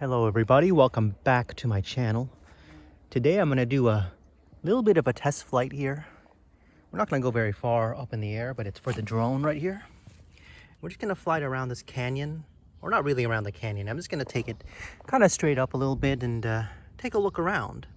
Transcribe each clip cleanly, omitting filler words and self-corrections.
Hello everybody, welcome back to my channel. Today I'm going to do a little bit of a test flight here. We're not going to go very far up in the air, but it's for the drone right here. We're just going to fly it around this canyon, or not really around the canyon. I'm just going to take it kind of straight up a little bit and take a look around.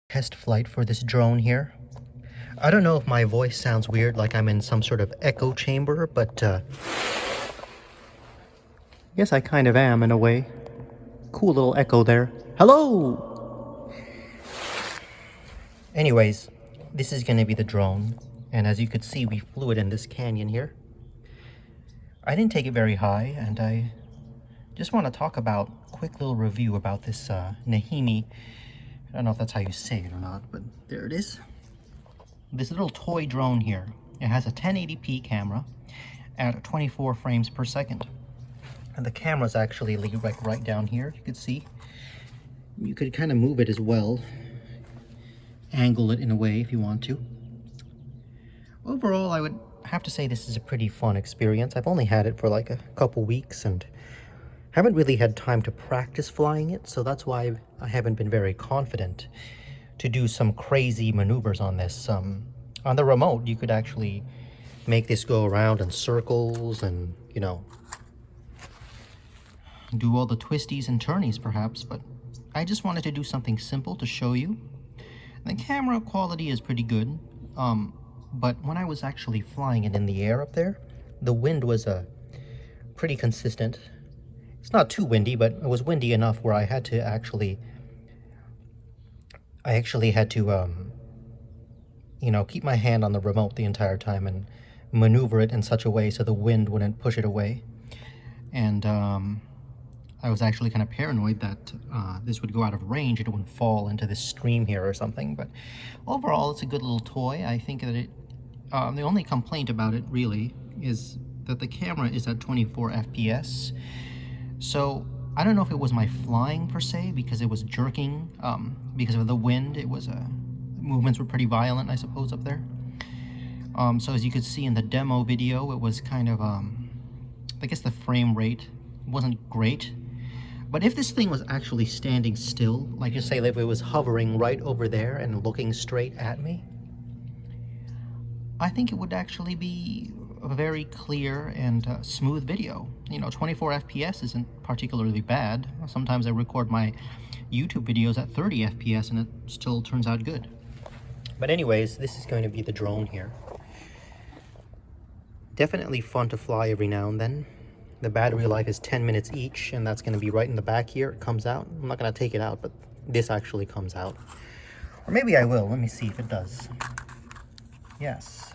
Test flight for this drone here. I don't know if my voice sounds weird, like I'm in some sort of echo chamber, but yes, I kind of am in a way. Cool little echo there. Hello! Anyways, this is going to be the drone, and as you could see, we flew it in this canyon here. I didn't take it very high, and I just want to talk about a quick little review about this Neheme. I don't know if that's how you say it or not, but there it is. This little toy drone here. It has a 1080p camera at 24 frames per second. And the camera's actually like right down here, you could see. You could kind of move it as well. Angle it in a way if you want to. Overall, I would have to say this is a pretty fun experience. I've only had it for like a couple weeks and haven't really had time to practice flying it, so that's why I haven't been very confident to do some crazy maneuvers on this. On the remote, you could actually make this go around in circles and, you know, do all the twisties and turnies perhaps, but I just wanted to do something simple to show you. The camera quality is pretty good, but when I was actually flying it in the air up there, the wind was pretty consistent. It's not too windy, but it was windy enough where I had to actually you know, keep my hand on the remote the entire time and maneuver it in such a way so the wind wouldn't push it away. And I was actually kind of paranoid that this would go out of range and it would fall into this stream here or something. But overall, it's a good little toy. I think that the only complaint about it really is that the camera is at 24 FPS. So I don't know if it was my flying per se, because it was jerking, because of the wind. It was movements were pretty violent, I suppose, up there. So as you could see in the demo video, it was kind of I guess the frame rate wasn't great. But if this thing was actually standing still, like just say if it was hovering right over there and looking straight at me, I think it would actually be a very clear and smooth video. You know, 24 FPS isn't particularly bad. Sometimes I record my YouTube videos at 30 FPS and it still turns out good. But anyways, this is going to be the drone here. Definitely fun to fly every now and then. The battery life is 10 minutes each, and that's going to be right in the back here. It comes out. I'm not going to take it out, but this actually comes out. Or maybe I will. Let me see if it does. Yes.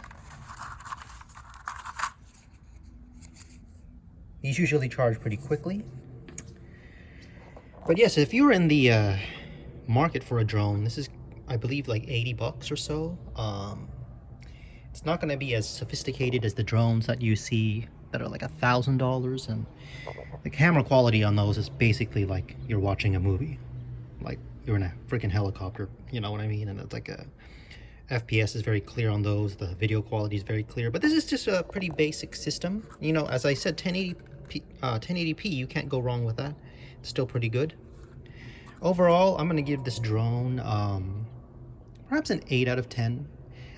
These usually charge pretty quickly. But yes, if you're in the market for a drone, this is, I believe, like 80 bucks or so. It's not going to be as sophisticated as the drones that you see that are like $1,000, and the camera quality on those is basically like you're watching a movie, like you're in a freaking helicopter, you know what I mean? And it's like a FPS is very clear on those, the video quality is very clear, but this is just a pretty basic system. You know, as I said, 1080p, you can't go wrong with that. It's still pretty good. Overall, I'm going to give this drone perhaps an 8 out of 10.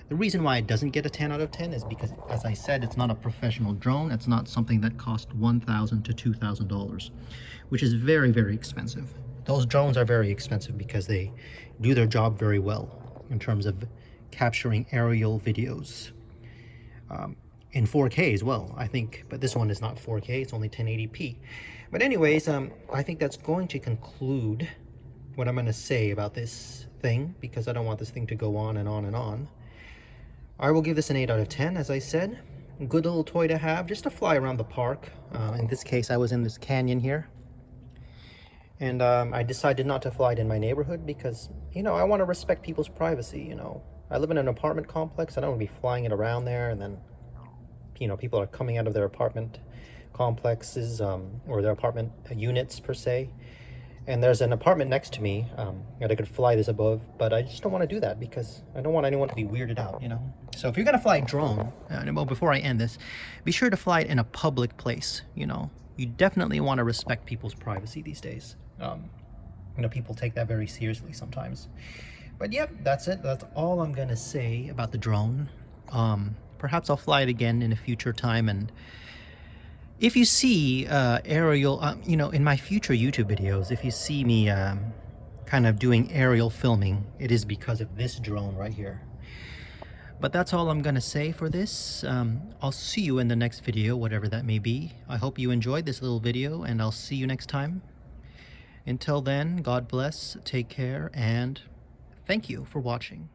The reason why it doesn't get a 10 out of 10 is because, as I said, it's not a professional drone. It's not something that costs $1,000 to $2,000, which is very, very expensive. Those drones are very expensive because they do their job very well in terms of capturing aerial videos in 4K as well, I think. But this one is not 4K, it's only 1080p. But anyways, I think that's going to conclude what I'm going to say about this thing, because I don't want this thing to go on and on and on. I will give this an 8 out of 10, as I said. A good little toy to have, just to fly around the park. In this case, I was in this canyon here. And I decided not to fly it in my neighborhood because, you know, I want to respect people's privacy, you know. I live in an apartment complex. I don't want to be flying it around there, and then, you know, people are coming out of their apartment complexes, or their apartment units, per se. And there's an apartment next to me that I could fly this above, but I just don't want to do that because I don't want anyone to be weirded out, you know. So if you're going to fly a drone, well, before I end this, be sure to fly it in a public place, you know. You definitely want to respect people's privacy these days. You know, people take that very seriously sometimes. But yep, that's it. That's all I'm going to say about the drone. Perhaps I'll fly it again in a future time, and if you see aerial, you know, in my future YouTube videos, if you see me kind of doing aerial filming, it is because of this drone right here. But that's all I'm gonna say for this. I'll see you in the next video, whatever that may be. I hope you enjoyed this little video, and I'll see you next time. Until then, God bless, take care, and thank you for watching.